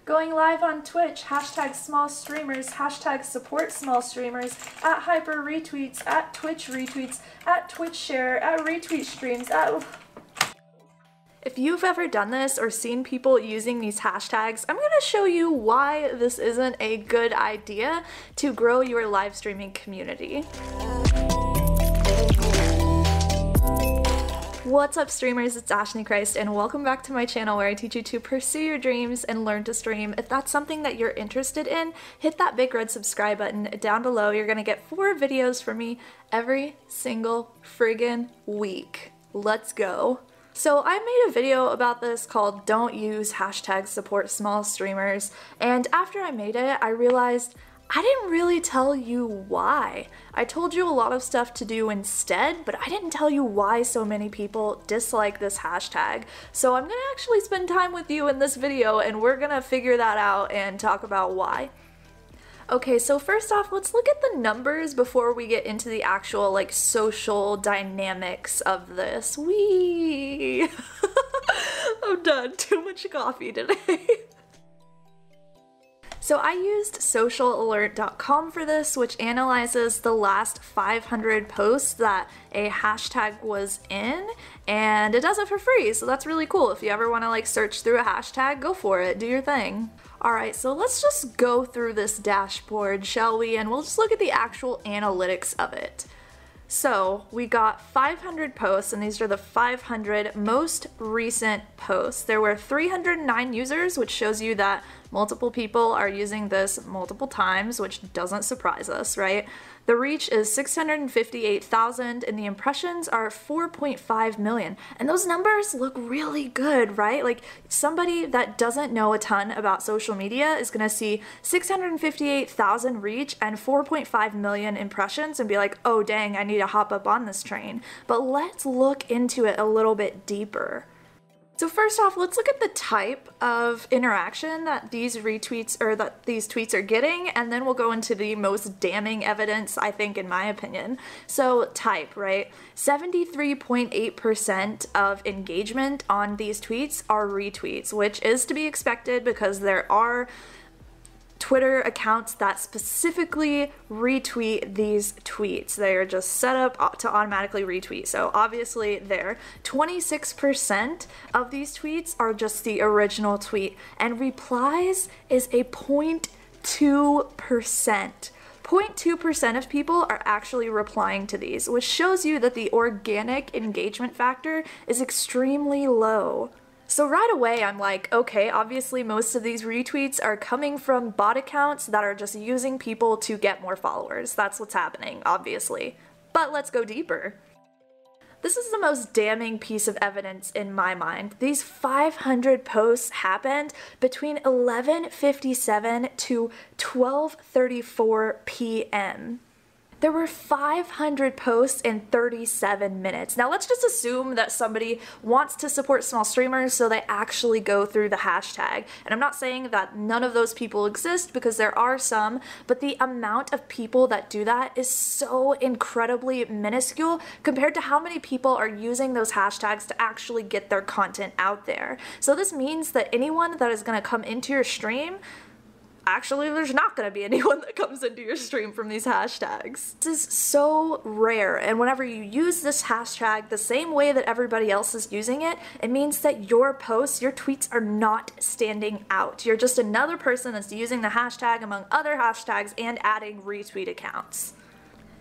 Going live on Twitch, hashtag small streamers, hashtag support small streamers, at hyper retweets, at Twitch retweets, at Twitch share, at retweet streams, at... If you've ever done this or seen people using these hashtags, I'm gonna show you why this isn't a good idea to grow your live streaming community. What's up streamers, it's ashnichrist and welcome back to my channel where I teach you to pursue your dreams and learn to stream. If that's something that you're interested in, hit that big red subscribe button down below. You're gonna get 4 videos from me every single friggin' week. Let's go. So I made a video about this called Don't Use Hashtag Support Small Streamers, and after I made it, I realized I didn't really tell you why. I told you a lot of stuff to do instead, but I didn't tell you why so many people dislike this hashtag. So I'm gonna actually spend time with you in this video and we're gonna figure that out and talk about why. Okay, so first off, let's look at the numbers before we get into the actual, like, social dynamics of this. Whee! I'm done. Too much coffee today. So I used socialalert.com for this, which analyzes the last 500 posts that a hashtag was in, and it does it for free, so that's really cool. If you ever want to like search through a hashtag, go for it, do your thing. Alright, so let's just go through this dashboard, shall we? And we'll just look at the actual analytics of it. So we got 500 posts, and these are the 500 most recent posts. There were 309 users, which shows you that multiple people are using this multiple times, which doesn't surprise us, right? The reach is 658,000 and the impressions are 4.5 million. And those numbers look really good, right? Like somebody that doesn't know a ton about social media is gonna see 658,000 reach and 4.5 million impressions and be like, oh dang, I need to hop up on this train. But let's look into it a little bit deeper. So first off, let's look at the type of interaction that these retweets or that these tweets are getting, and then we'll go into the most damning evidence, I think, in my opinion. So type, right? 73.8% of engagement on these tweets are retweets, which is to be expected because there are Twitter accounts that specifically retweet these tweets. They are just set up to automatically retweet. So obviously there, 26% of these tweets are just the original tweet, and replies is a 0.2%. 0.2% of people are actually replying to these, which shows you that the organic engagement factor is extremely low. So right away I'm like, okay, obviously most of these retweets are coming from bot accounts that are just using people to get more followers. That's what's happening, obviously. But let's go deeper. This is the most damning piece of evidence in my mind. These 500 posts happened between 11:57 to 12:34 p.m. There were 500 posts in 37 minutes. Now let's just assume that somebody wants to support small streamers, so they actually go through the hashtag. And I'm not saying that none of those people exist, because there are some, but the amount of people that do that is so incredibly minuscule compared to how many people are using those hashtags to actually get their content out there. So this means that anyone that is going to come into your stream, actually, there's not going to be anyone that comes into your stream from these hashtags. This is so rare, and whenever you use this hashtag the same way that everybody else is using it, it means that your posts, your tweets are not standing out. You're just another person that's using the hashtag among other hashtags and adding retweet accounts.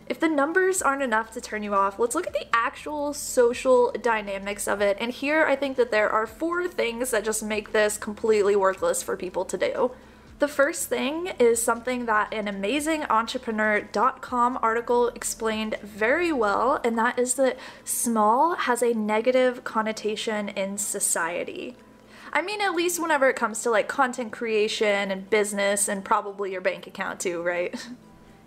If the numbers aren't enough to turn you off, let's look at the actual social dynamics of it, and here I think that there are 4 things that just make this completely worthless for people to do. The first thing is something that an AmazingEntrepreneur.com article explained very well, and that is that small has a negative connotation in society. I mean, at least whenever it comes to like content creation and business and probably your bank account too, right?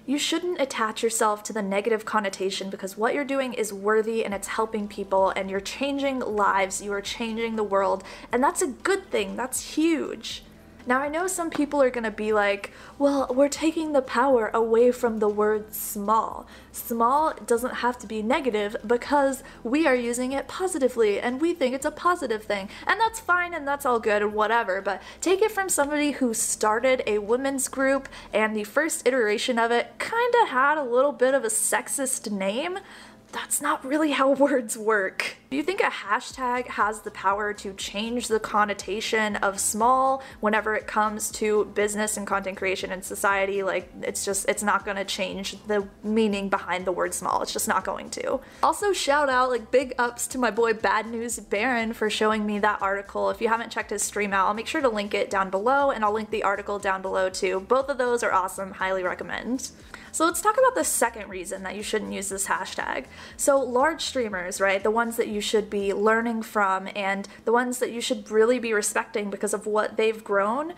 You shouldn't attach yourself to the negative connotation, because what you're doing is worthy and it's helping people and you're changing lives, you are changing the world, and that's a good thing, that's huge. Now I know some people are gonna be like, well, we're taking the power away from the word small. Small doesn't have to be negative because we are using it positively and we think it's a positive thing. And that's fine and that's all good and whatever, but take it from somebody who started a women's group and the first iteration of it kinda had a little bit of a sexist name. That's not really how words work. Do you think a hashtag has the power to change the connotation of small whenever it comes to business and content creation in society? Like, it's not gonna change the meaning behind the word small. It's just not going to. Also, shout out, like, big ups to my boy Bad News Baron for showing me that article. If you haven't checked his stream out, I'll make sure to link it down below, and I'll link the article down below too. Both of those are awesome, highly recommend. So let's talk about the second reason that you shouldn't use this hashtag. So large streamers, right, the ones that you should be learning from and the ones that you should really be respecting because of what they've grown,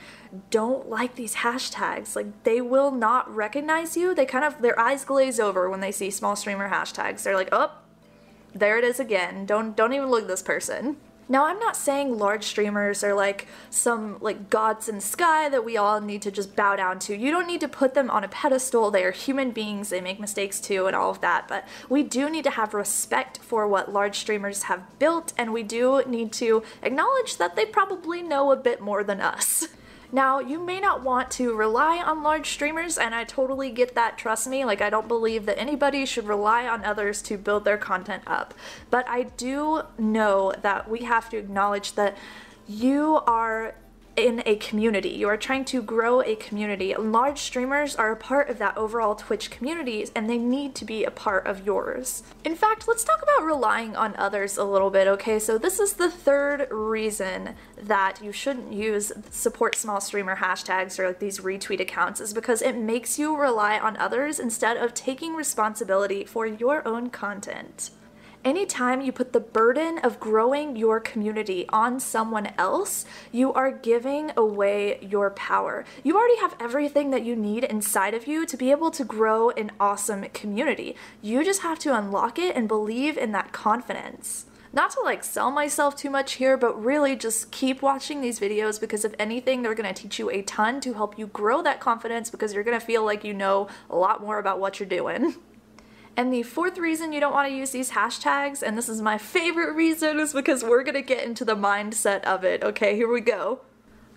don't like these hashtags. Like, they will not recognize you. They kind of, their eyes glaze over when they see small streamer hashtags. They're like, oh, there it is again. Don't even look at this person. Now, I'm not saying large streamers are like some like gods in the sky that we all need to just bow down to. You don't need to put them on a pedestal. They are human beings, they make mistakes too and all of that, but we do need to have respect for what large streamers have built, and we do need to acknowledge that they probably know a bit more than us. Now, you may not want to rely on large streamers, and I totally get that, trust me. Like, I don't believe that anybody should rely on others to build their content up. But I do know that we have to acknowledge that you are in a community. You are trying to grow a community. Large streamers are a part of that overall Twitch community, and they need to be a part of yours. In fact, let's talk about relying on others a little bit, okay? So this is the third reason that you shouldn't use support small streamer hashtags or like these retweet accounts, is because it makes you rely on others instead of taking responsibility for your own content. Anytime you put the burden of growing your community on someone else, you are giving away your power. You already have everything that you need inside of you to be able to grow an awesome community. You just have to unlock it and believe in that confidence. Not to like sell myself too much here, but really just keep watching these videos, because if anything, they're going to teach you a ton to help you grow that confidence, because you're going to feel like you know a lot more about what you're doing. And the fourth reason you don't want to use these hashtags, and this is my favorite reason, is because we're gonna get into the mindset of it. Okay, here we go.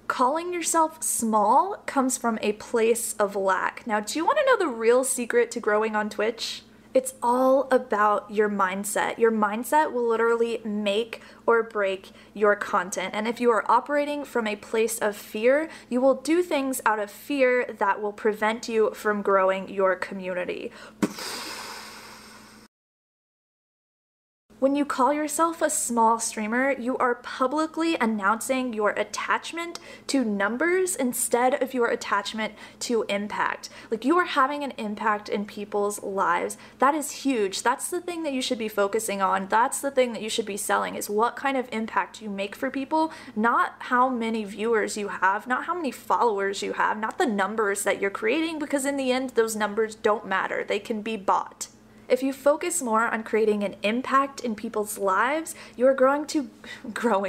Calling yourself small comes from a place of lack. Now, do you want to know the real secret to growing on Twitch? It's all about your mindset. Your mindset will literally make or break your content. And if you are operating from a place of fear, you will do things out of fear that will prevent you from growing your community. When you call yourself a small streamer, you are publicly announcing your attachment to numbers instead of your attachment to impact. Like, you are having an impact in people's lives. That is huge. That's the thing that you should be focusing on. That's the thing that you should be selling, is what kind of impact you make for people, not how many viewers you have, not how many followers you have, not the numbers that you're creating, because in the end, those numbers don't matter. They can be bought. If you focus more on creating an impact in people's lives, you're going to grow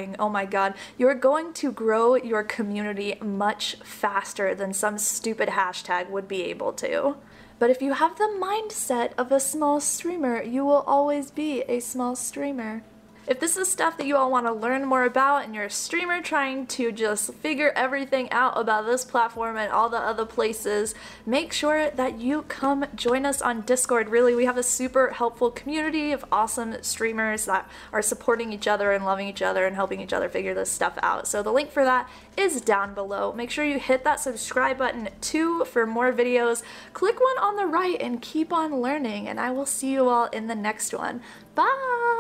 your community much faster than some stupid hashtag would be able to. But if you have the mindset of a small streamer, you will always be a small streamer. If this is stuff that you all want to learn more about and you're a streamer trying to just figure everything out about this platform and all the other places, make sure that you come join us on Discord. Really, we have a super helpful community of awesome streamers that are supporting each other and loving each other and helping each other figure this stuff out. So the link for that is down below. Make sure you hit that subscribe button too for more videos. Click one on the right and keep on learning, and I will see you all in the next one. Bye!